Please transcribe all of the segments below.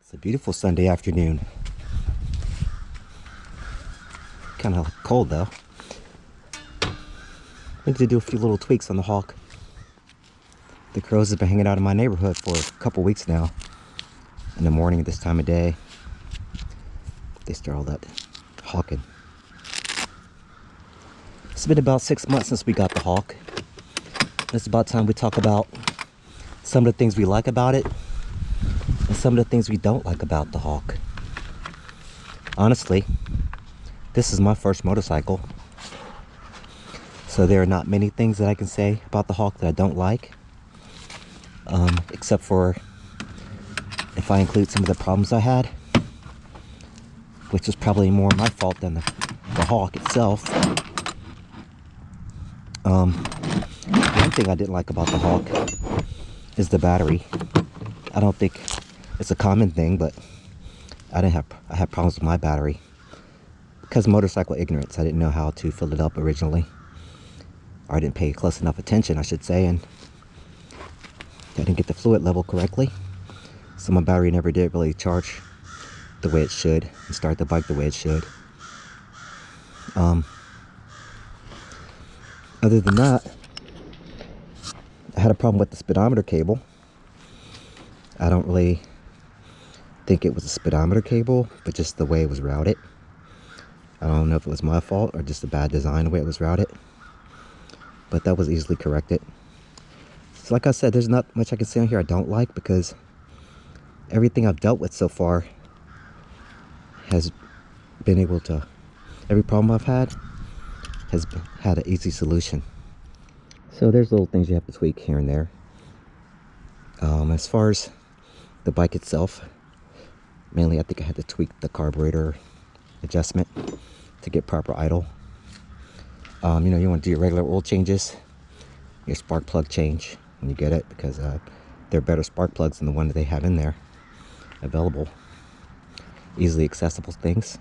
It's a beautiful Sunday afternoon. Kind of cold though. I need to do a few little tweaks on the Hawk. The crows have been hanging out in my neighborhood for a couple weeks now. In the morning at this time of day, they start all that hawking. It's been about 6 months since we got the Hawk. It's about time we talk about some of the things we like about it and some of the things we don't like about the Hawk. Honestly, this is my first motorcycle, so there are not many things that I can say about the Hawk that I don't like, except for if I include some of the problems I had, which is probably more my fault than the Hawk itself. One thing I didn't like about the Hawk is the battery. I don't think it's a common thing, but I had problems with my battery because of motorcycle ignorance. I didn't know how to fill it up originally, or I didn't pay close enough attention, I should say, and I didn't get the fluid level correctly, so my battery never did really charge the way it should and start the bike the way it should. Other than that, I had a problem with the speedometer cable. I don't really think it was a speedometer cable, but just the way it was routed. I don't know if it was my fault or just a bad design the way it was routed, but that was easily corrected. So like I said, there's not much I can say on here I don't like, because everything I've dealt with so far has been able to, every problem I've had has had an easy solution. So there's little things you have to tweak here and there. As far as the bike itself, mainly I think I had to tweak the carburetor adjustment to get proper idle. You know, you want to do your regular oil changes, your spark plug change when you get it, because they're better spark plugs than the one that they have in there available. Easily accessible things.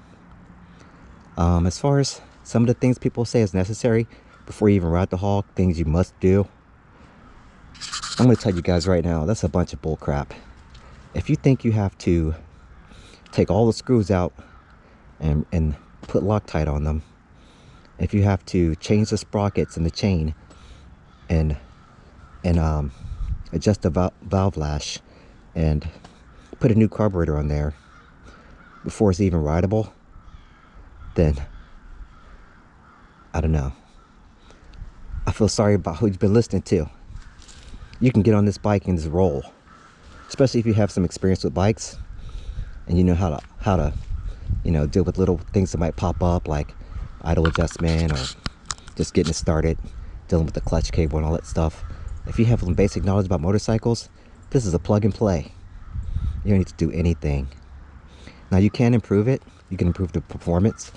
As far as some of the things people say is necessary before you even ride the Hawk, things you must do, I'm going to tell you guys right now, that's a bunch of bull crap. If you think you have to take all the screws out and put Loctite on them, if you have to change the sprockets and the chain and adjust the valve lash and put a new carburetor on there before it's even rideable, then I don't know. I feel sorry about who you've been listening to. You can get on this bike and just roll, especially if you have some experience with bikes and you know how to you know, deal with little things that might pop up, like idle adjustment or just getting it started, dealing with the clutch cable and all that stuff. If you have some basic knowledge about motorcycles, this is a plug and play. You don't need to do anything. Now you can improve it. You can improve the performance.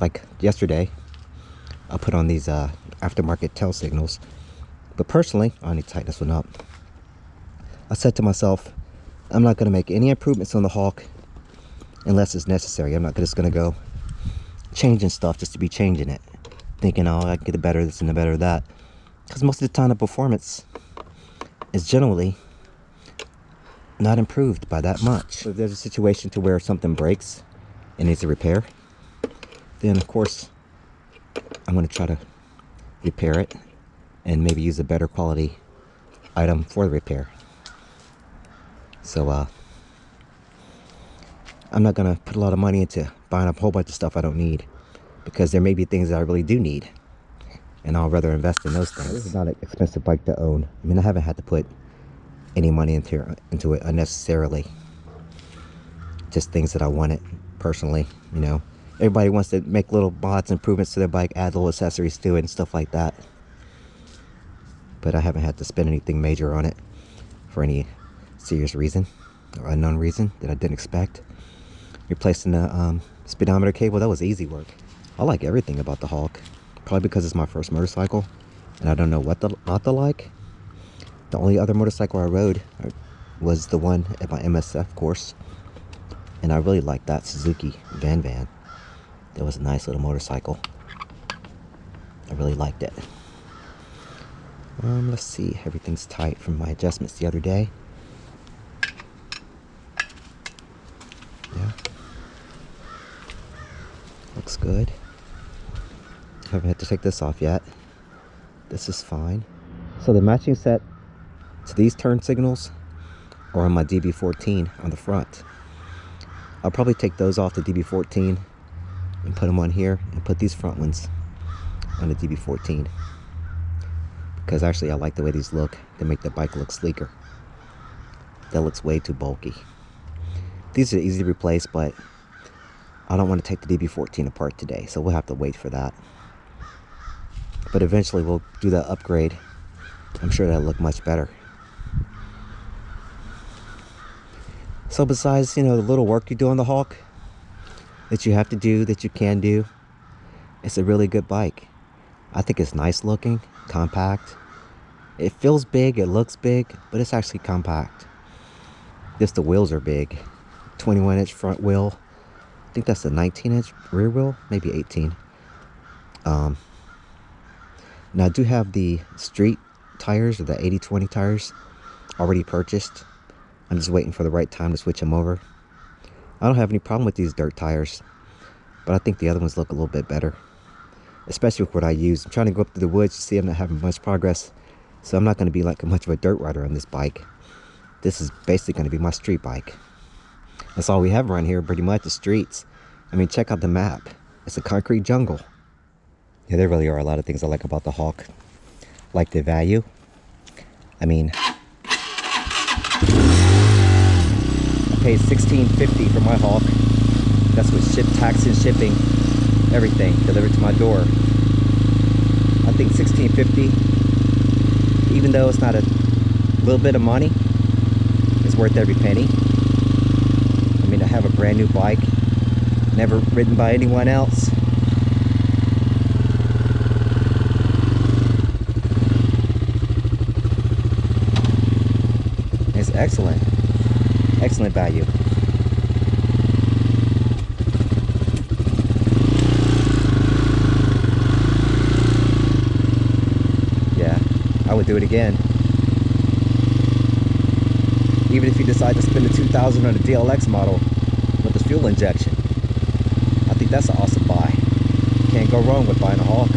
Like yesterday, I put on these aftermarket tail signals, but personally, I need to tighten this one up. I said to myself, I'm not going to make any improvements on the Hawk unless it's necessary. I'm not just going to go changing stuff just to be changing it, thinking, oh, I can get the better of this and the better of that, because most of the time the performance is generally not improved by that much. So if there's a situation to where something breaks and needs a repair, then of course I'm going to try to repair it and maybe use a better quality item for the repair. So I'm not going to put a lot of money into buying a whole bunch of stuff I don't need, because there may be things that I really do need, and I'll rather invest in those things. This is not an expensive bike to own. I mean, I haven't had to put any money into it unnecessarily. Just things that I wanted personally, you know. Everybody wants to make little mods, improvements to their bike, add little accessories to it and stuff like that. But I haven't had to spend anything major on it for any serious reason or unknown reason that I didn't expect. Replacing the speedometer cable, that was easy work. I like everything about the Hawk, probably because it's my first motorcycle and I don't know what not to like. The only other motorcycle I rode was the one at my MSF course, and I really liked that Suzuki Van. That was a nice little motorcycle. I really liked it. Let's see, everything's tight from my adjustments the other day. looks good. Haven't had to take this off yet. This is fine. So the matching set to these turn signals are on my DB14 on the front. I'll probably take those off the DB14 and put them on here and put these front ones on the DB14. Because actually I like the way these look. They make the bike look sleeker. That looks way too bulky. These are easy to replace, but I don't want to take the DB14 apart today, so we'll have to wait for that. But eventually we'll do that upgrade. I'm sure that'll look much better. So besides, you know, the little work you do on the Hawk, that you have to do, that you can do, it's a really good bike. I think it's nice looking, compact. It feels big, it looks big, but it's actually compact. Just the wheels are big. 21-inch front wheel. I think that's a 19-inch rear wheel, maybe 18. Now I do have the street tires, or the 80/20 tires, already purchased. I'm just waiting for the right time to switch them over. I don't have any problem with these dirt tires, but I think the other ones look a little bit better, especially with what I use. I'm trying to go up to the woods. You see, I'm not having much progress, so I'm not going to be like much of a dirt rider on this bike. This is basically going to be my street bike. That's all we have around here, pretty much, the streets. I mean, check out the map. It's a concrete jungle. Yeah, there really are a lot of things I like about the Hawk. Like the value. I mean, I paid $16.50 for my Hawk. That's with tax and shipping, everything delivered to my door. I think $16.50, even though it's not a little bit of money, it's worth every penny. I mean, I have a brand new bike, never ridden by anyone else. It's excellent. Excellent value. Yeah, I would do it again. Even if you decide to spend the $2,000 on a DLX model with the fuel injection. I think that's an awesome buy. Can't go wrong with buying a Hawk.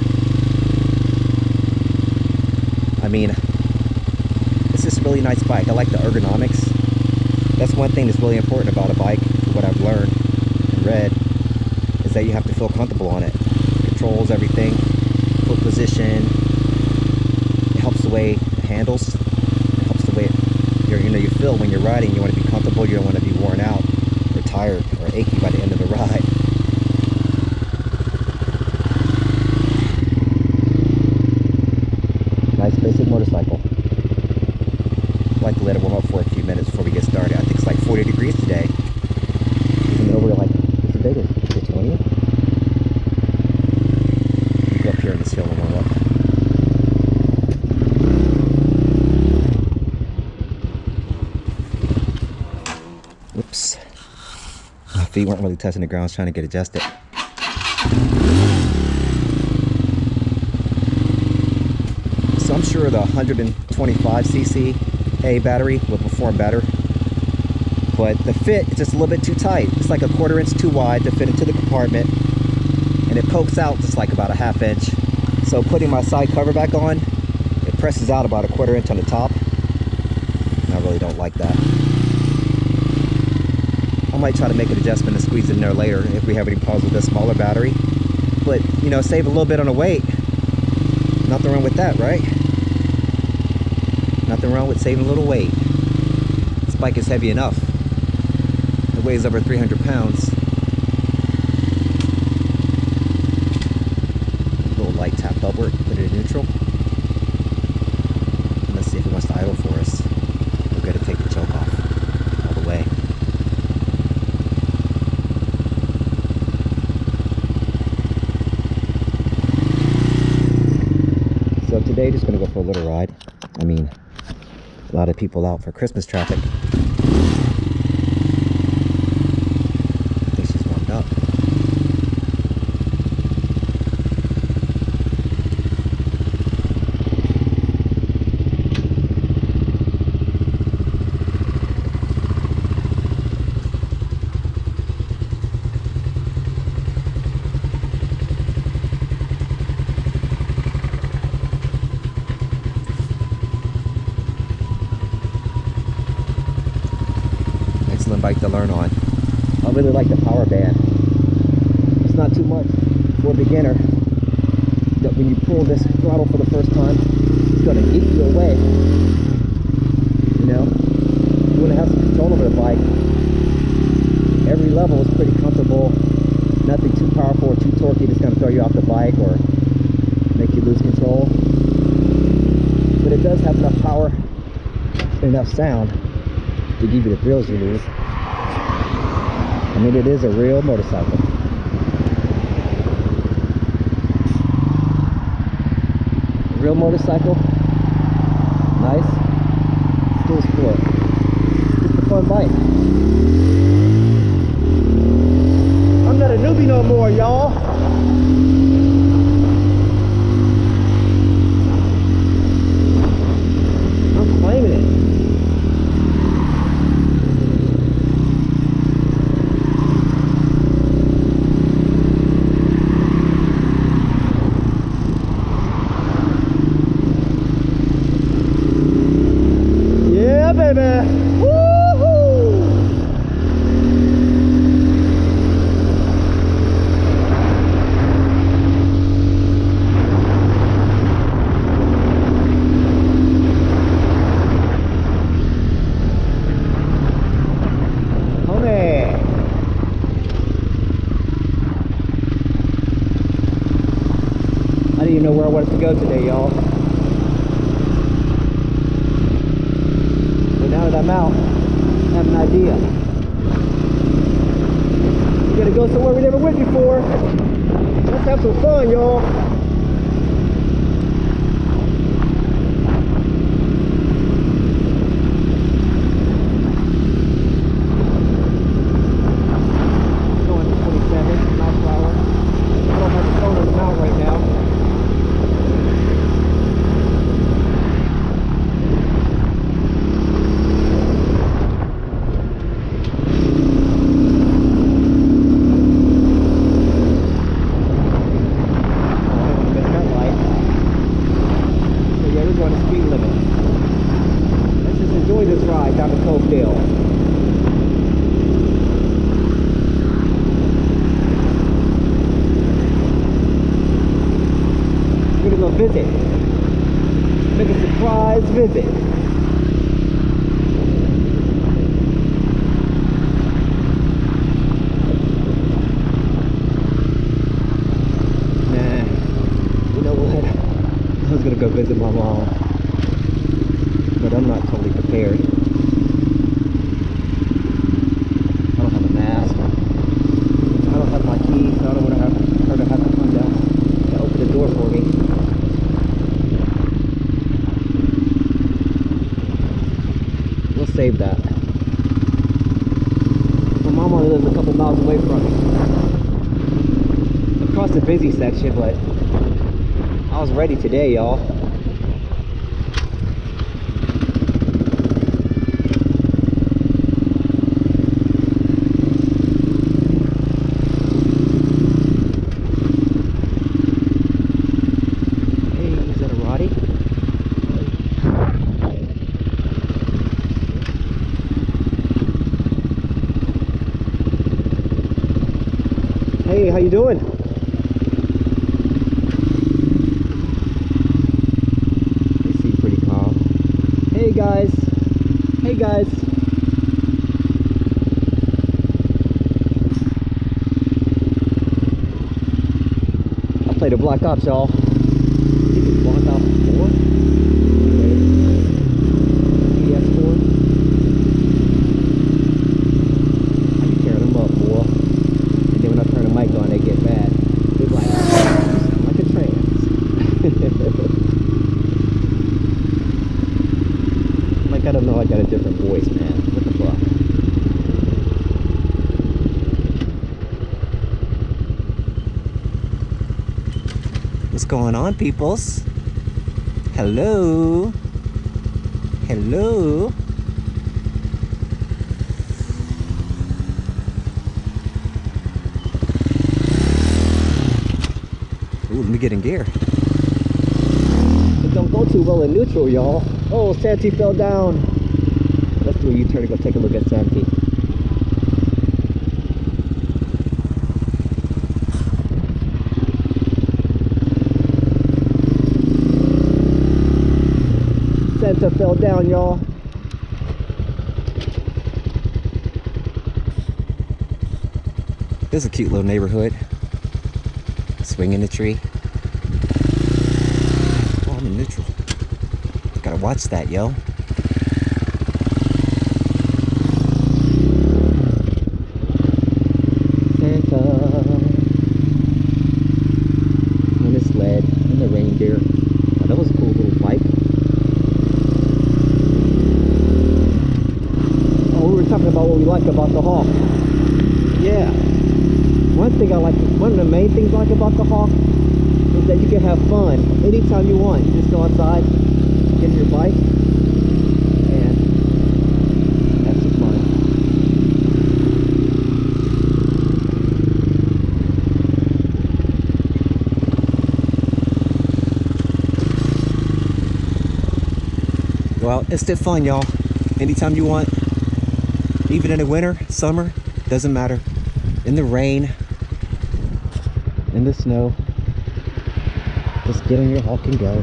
I mean, it's just a really nice bike. I like the ergonomics. That's one thing that's really important about a bike, what I've learned and read, is that you have to feel comfortable on it. It controls everything, foot position. It helps the way it handles. It helps the way you feel when you're riding. You want to be comfortable. You don't want to be worn out or tired or achy by the end of the ride. Nice basic motorcycle. I'd like to let it warm up for a few minutes before we get started. I think it's like 40 degrees today. Even though we're like, what's the date? Is it 20th? Go up here in this hill and warm up. Whoops. My feet weren't really touching the ground. I was trying to get adjusted. So I'm sure the 125cc A battery will perform better, but the fit is just a little bit too tight. It's like a 1/4 inch too wide to fit into the compartment, and it pokes out just like about a 1/2 inch. So putting my side cover back on, it presses out about a 1/4 inch on the top, and I really don't like that. I might try to make an adjustment and squeeze it in there later if we have any problems with a smaller battery, but you know, save a little bit on the weight. Nothing wrong with that, right? Nothing wrong with saving a little weight. This bike is heavy enough. It weighs over 300 pounds. A little light tap upward, put it in neutral. And let's see if it wants to idle for us. We're going to take the choke off all the way. So today, just going to go for a little ride. I mean, a lot of people out for Christmas traffic. I think she's warmed up. bike to learn on. I really like the power band. It's not too much for a beginner. That when you pull this throttle for the first time, it's going to get you away. You know, you want to have some control over the bike. Every level is pretty comfortable. Nothing too powerful or too torquey that's going to throw you off the bike or make you lose control. But it does have enough power and enough sound to give you the thrills you need. I mean, it is a real motorcycle. A real motorcycle. Nice. Still sport. Just a fun bike. I'm not a newbie no more, y'all. I'm claiming it. Yeah, baby. Woohoo! I didn't even know where I wanted to go today, y'all. But now that I'm out, I have an idea. We're gonna go somewhere we never went before. Let's have some fun, y'all. Going to 27 miles per hour. I don't have the phone on the mount right now. Visit. Make a surprise visit. Nah, you know what? I was gonna go visit my mom, but I'm not totally prepared. I don't have a mask. I don't have my keys, so I don't want to have her to have to come down to open the door for me. Save that. My mom only lives a couple miles away from me. Across the busy section, but I was ready today, y'all. Hey, is that a Roddy? Hey, how you doing? They seem pretty calm. Hey guys. Hey guys. I played a Black Ops, y'all. I think it's Black Ops 4. PS4. I be tearing them up, boy. And then when I turn the mic on, they get mad. They're like, you sound like a trance. Like, I don't know, I got a different voice, man. What the fuck? What's going on, peoples? Hello? Hello? Ooh, let me get in gear. It don't go too well in neutral, y'all. Oh, Santee fell down. Let's do a U-turn and go take a look at Santee. y'all. This is a cute little neighborhood. Swinging the tree. Oh, I'm in neutral. Gotta watch that, yo. Santa. And the sled and the reindeer. Oh, that was a cool little bike. Oh, we were talking about what we like about the Hawk. Yeah. One thing I like, one of the main things I like about the Hawk is that you can have fun anytime you want. You just go outside, get in your bike, and have some fun. Well, it's still fun, y'all. Anytime you want, even in the winter, summer, doesn't matter. In the rain, in the snow, just get on your Hawk and go.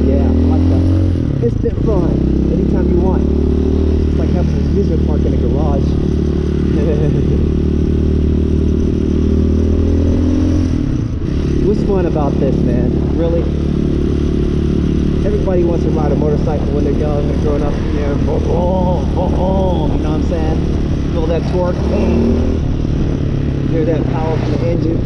Yeah, I like that. Instant fun, anytime you want. It's like having an amusement park in a garage. What's fun about this, man? Really? Everybody wants to ride a motorcycle when they're young and growing up, you know, you know what I'm saying? Feel that torque, hear that power from the engine.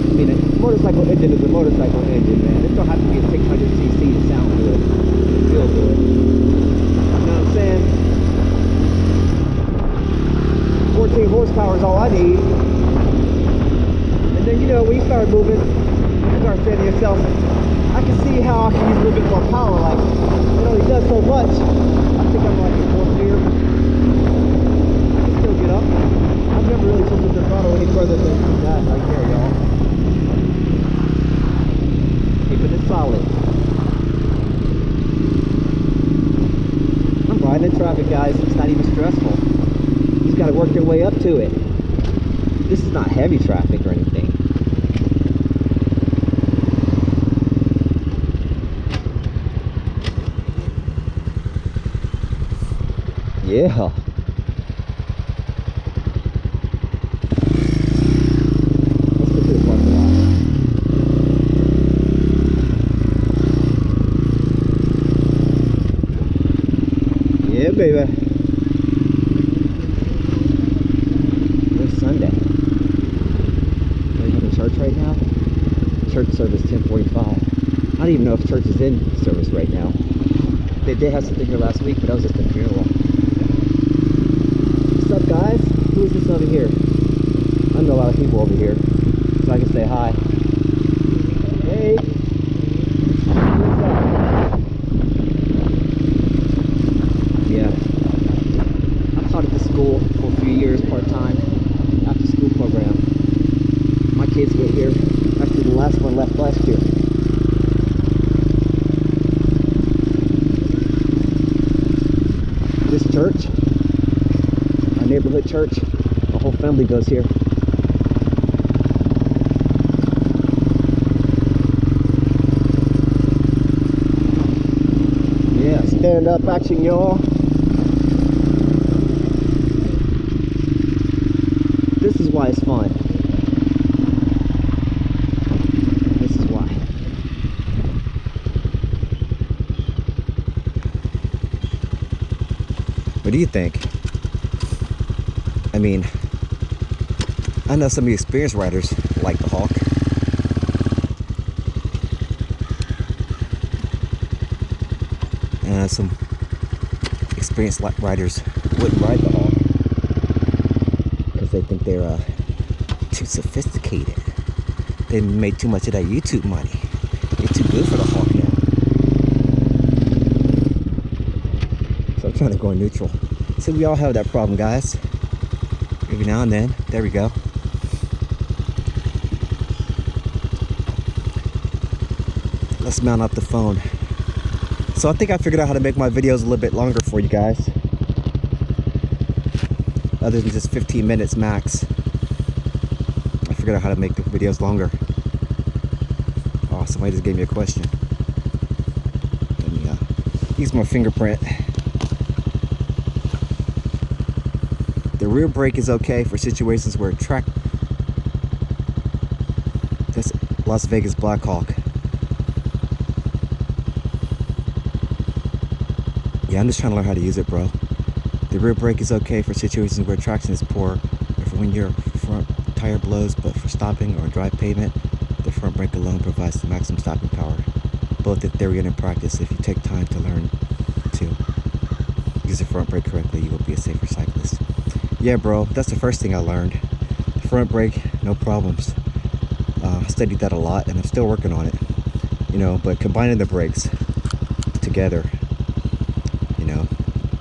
I mean, a motorcycle engine is a motorcycle engine, man. It don't have to be a 600cc to sound good, to feel good. You know what I'm saying? 14 horsepower is all I need. And then, you know, when you start moving, you start saying to yourself, I can see how I can use a little bit more power. Like, it only does so much. I think I'm like in fourth gear. I can still get up. I've never really twisted the throttle any further than that right there, y'all. Keeping it solid. I'm riding in traffic, guys. It's not even stressful. You just gotta work your way up to it. This is not heavy traffic or anything. Yeah. Let's go to the parking lot. Yeah, baby. It's Sunday. Are you having church right now? Church service 10:45. I don't even know if church is in service right now. They did have something here last week, but that was just a funeral. What's up, guys? Who is this over here? I know a lot of people over here, so I can say hi. Hey! What's up? Yeah. I taught at the school for a few years, part-time, after school program. My kids went here. Actually, the last one left last year. This church, our neighborhood church, the whole family goes here. Yeah, stand up action, y'all. This is why it's fun. This is why. What do you think? I mean, I know some of the experienced riders like the Hawk. And some experienced riders wouldn't ride the Hawk because they think they're too sophisticated. They made too much of that YouTube money. They're too good for the Hawk now. So I'm trying to go neutral. So we all have that problem, guys. Every now and then. There we go. Let's mount up the phone. So I think I figured out how to make my videos a little bit longer for you guys. Other than just 15 minutes max. I figured figured out how to make the videos longer. Oh, somebody just gave me a question. Let me use my fingerprint. The rear brake is okay for situations where track... That's Las Vegas Blackhawk. Yeah, I'm just trying to learn how to use it, bro. The rear brake is okay for situations where traction is poor, or for when your front tire blows, but for stopping or dry pavement, the front brake alone provides the maximum stopping power, both in theory and in practice. If you take time to learn to use the front brake correctly, you will be a safer cyclist. Yeah, bro, that's the first thing I learned. Front brake, no problems. I studied that a lot, and I'm still working on it. You know, but combining the brakes together, you know,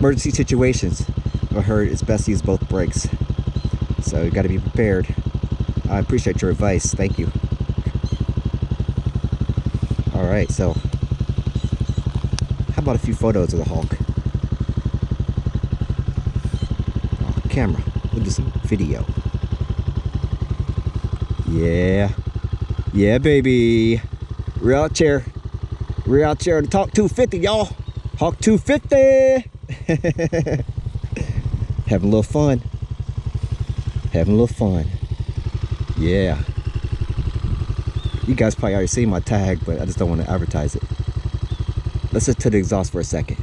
emergency situations, I heard it's best to use both brakes. So you got to be prepared. I appreciate your advice. Thank you. All right, so how about a few photos of the Hulk? Oh, camera. We'll do some video. Yeah. Yeah, baby. We're out here. We're out here to talk 250, y'all. Hawk 250. Having a little fun. Having a little fun. Yeah. You guys probably already seen my tag, but I just don't want to advertise it. Let's listen to the exhaust for a second.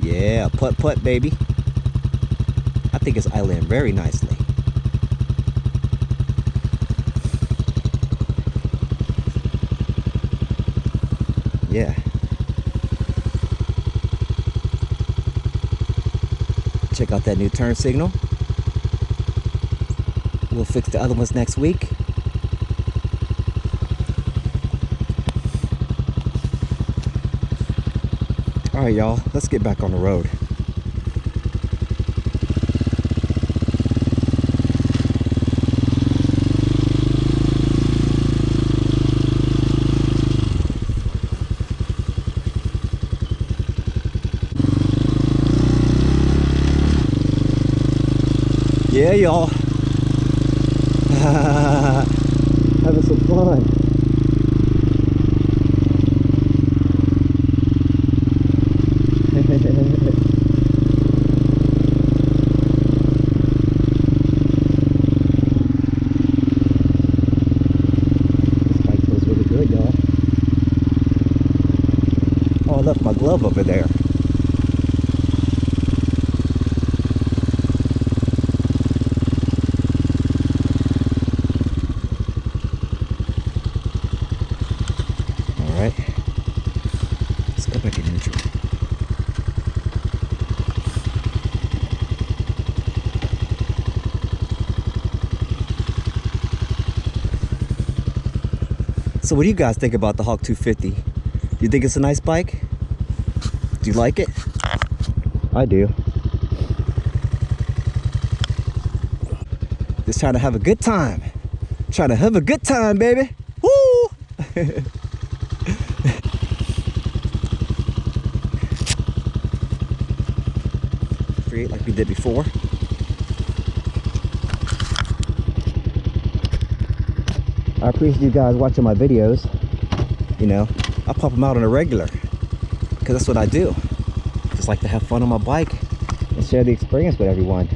Yeah, putt, baby. I think it's idling very nicely. Yeah. Check out that new turn signal. We'll fix the other ones next week. All right, y'all, let's get back on the road. Yeah, y'all. Having some fun. Oh, I left my glove over there. All right, let's go back in neutral. So what do you guys think about the Hawk 250? Do you think it's a nice bike? Do you like it? I do. Just trying to have a good time. Trying to have a good time, baby. Woo! Create like we did before. I appreciate you guys watching my videos. You know, I pop them out on a regular, because that's what I do. Just like to have fun on my bike and share the experience with everyone.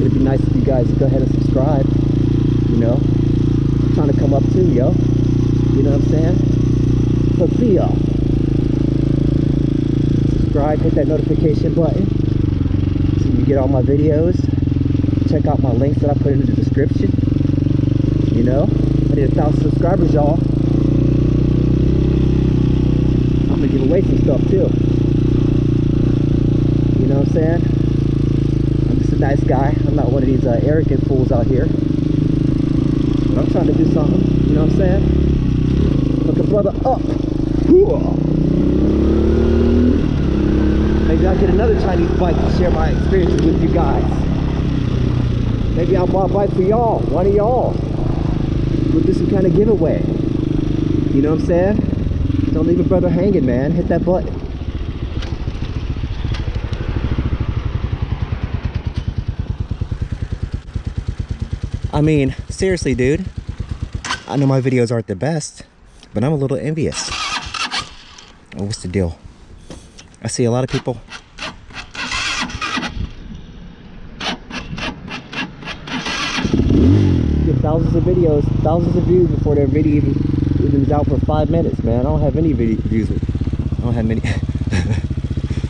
It'd be nice if you guys go ahead and subscribe. You know, I'm trying to come up too, yo. You know what I'm saying? But Theo, subscribe, hit that notification button so you get all my videos. Check out my links that I put in the description. You know, I need 1,000 subscribers, y'all. I'm gonna give away some stuff too. You know what I'm saying? I'm just a nice guy. I'm not one of these arrogant fools out here. But I'm trying to do something. You know what I'm saying? Look a brother up. Maybe I'll get another Chinese bike to share my experiences with you guys. Maybe I'll buy a bike for y'all, one of y'all. We'll do some kind of giveaway. You know what I'm saying? Don't leave a brother hanging, man. Hit that button. I mean, seriously, dude. I know my videos aren't the best, but I'm a little envious. Oh, what's the deal? I see a lot of people. Get thousands of videos, thousands of views before their video even is out for 5 minutes, man. I don't have any views. I don't have many.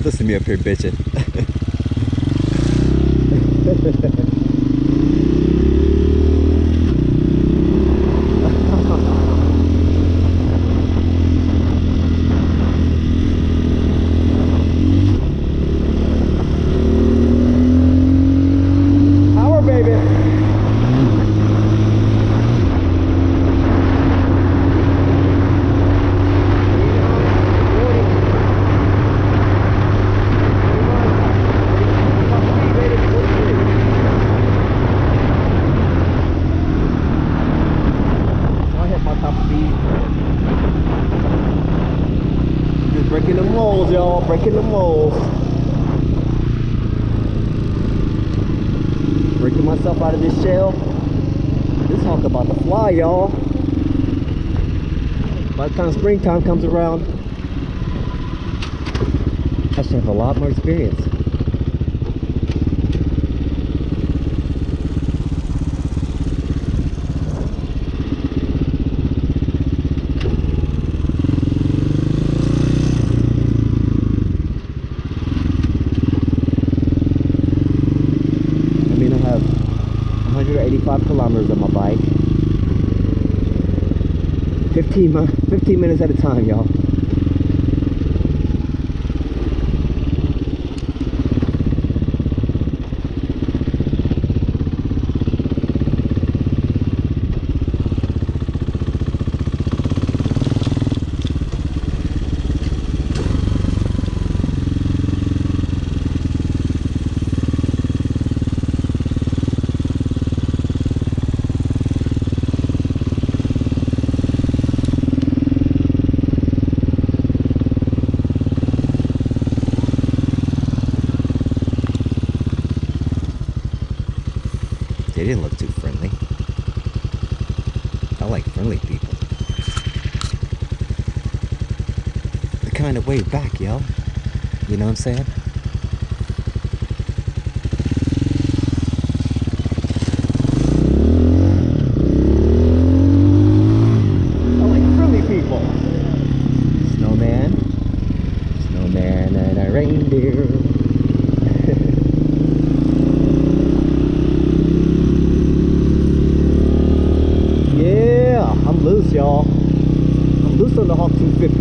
Listen to me up here bitching. Breaking the molds, y'all. Breaking the molds. Breaking myself out of this shell. This hawk about to fly, y'all. By the time springtime comes around, I should have a lot more experience. I mean, I have 185 kilometers on my bike. 15 minutes at a time, y'all. They didn't look too friendly. I like friendly people. They kind of wave back, yo. You know what I'm saying? I like friendly people. Snowman. Snowman and a reindeer. I'm loose, y'all. I'm loose on the Hawk 250.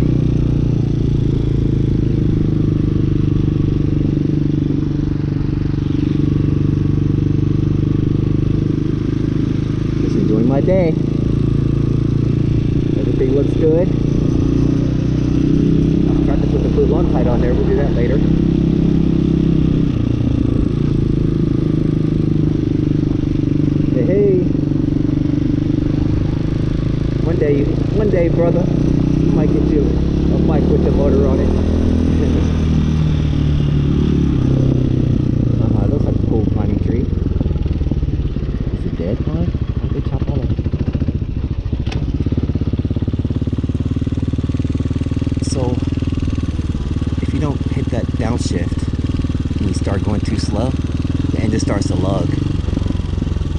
Just enjoying my day. Everything looks good. I'm trying to put the blue Loctite on there. We'll do that later. Hey, hey. One day, brother, I might get you a bike with the motor on it. Looks like a cool climbing tree. Is it dead pine? Why did they chop all of it? So, if you don't hit that downshift and you start going too slow, the engine starts to lug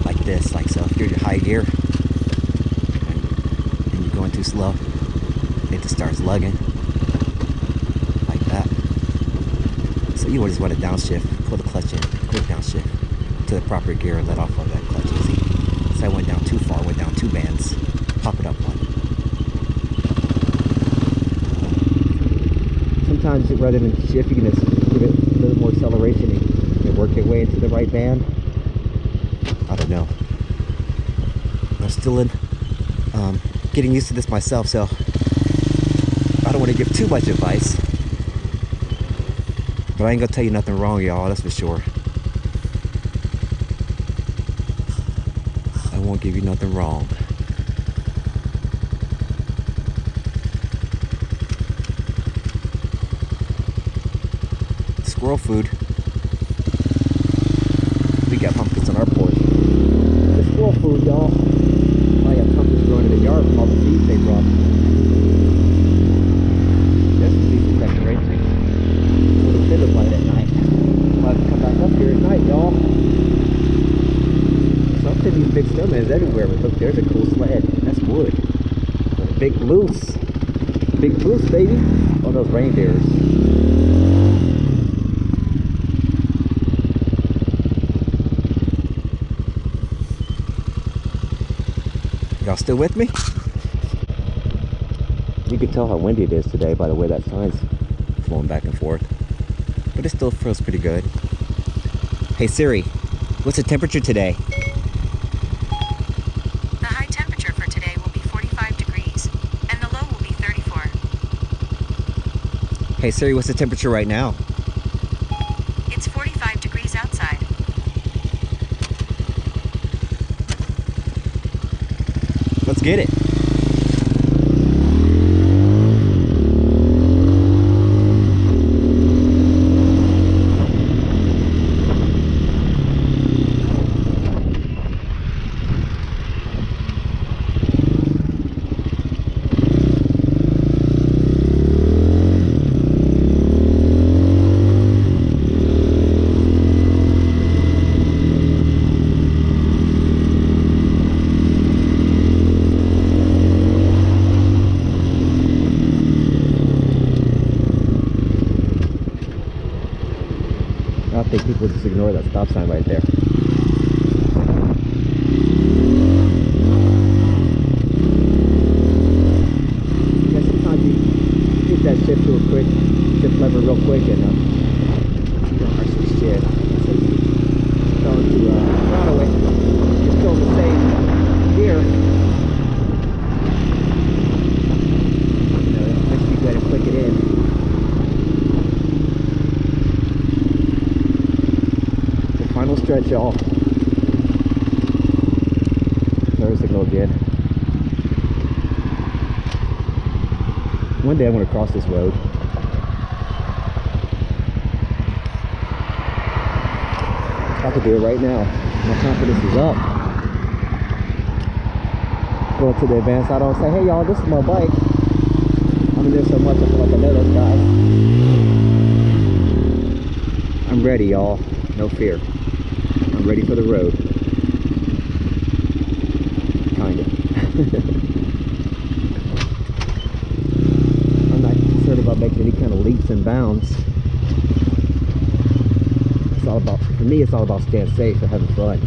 like this. Like so, if you're in high gear, going too slow, it just starts lugging like that. So you just want to downshift, pull the clutch in, quick downshift to the proper gear and let off of that clutch easy. So I went down too far, went down 2 bands, pop it up one. Sometimes rather than shift, you can just give it a little more acceleration and work your way into the right band. I don't know. I'm still in getting used to this myself, so I don't want to give too much advice, but I ain't gonna tell you nothing wrong, y'all, that's for sure. I won't give you nothing wrong. squirrel food. We got pumpkins on our porch. The squirrel food, y'all. I got pumpkins growing in the yard from all the seeds they brought. There's some decent decorations. What a fiddler playing at night. I'll have to come back up here at night, y'all. So I'm seeing these big snowmen everywhere, but look, there's a cool sled. That's wood. And a big moose. Big moose, baby. Oh, those reindeers. Y'all still with me? You can tell how windy it is today by the way that sign's flowing back and forth. But it still feels pretty good. Hey Siri, what's the temperature today? The high temperature for today will be 45 degrees, and the low will be 34. Hey Siri, what's the temperature right now? It's 45 degrees outside. Let's get it. I think people just ignore that stop sign right there. Yeah, sometimes you hit that shift real quick, shift lever real quick, and you don't actually shift. So you go to right away. You're still in the same gear. You know, it makes you go ahead and click it in. Final stretch, y'all. There's signal again. One day I want to cross this road. I could do it right now. My confidence is up. Go to the advanced auto and say, hey y'all, this is my bike. I'm in there so much I feel like I know those guys. I'm ready, y'all. No fear. I'm ready for the road. Kinda. I'm not concerned about making any kind of leaps and bounds. It's all about, for me, it's all about staying safe and having fun.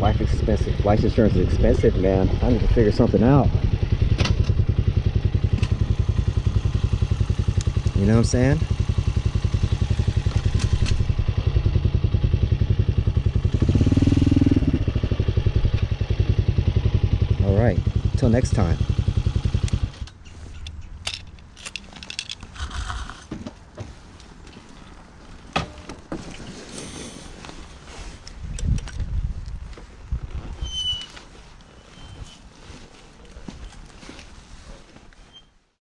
Life is expensive. Life insurance is expensive, man. I need to figure something out. You know what I'm saying? All right, until next time.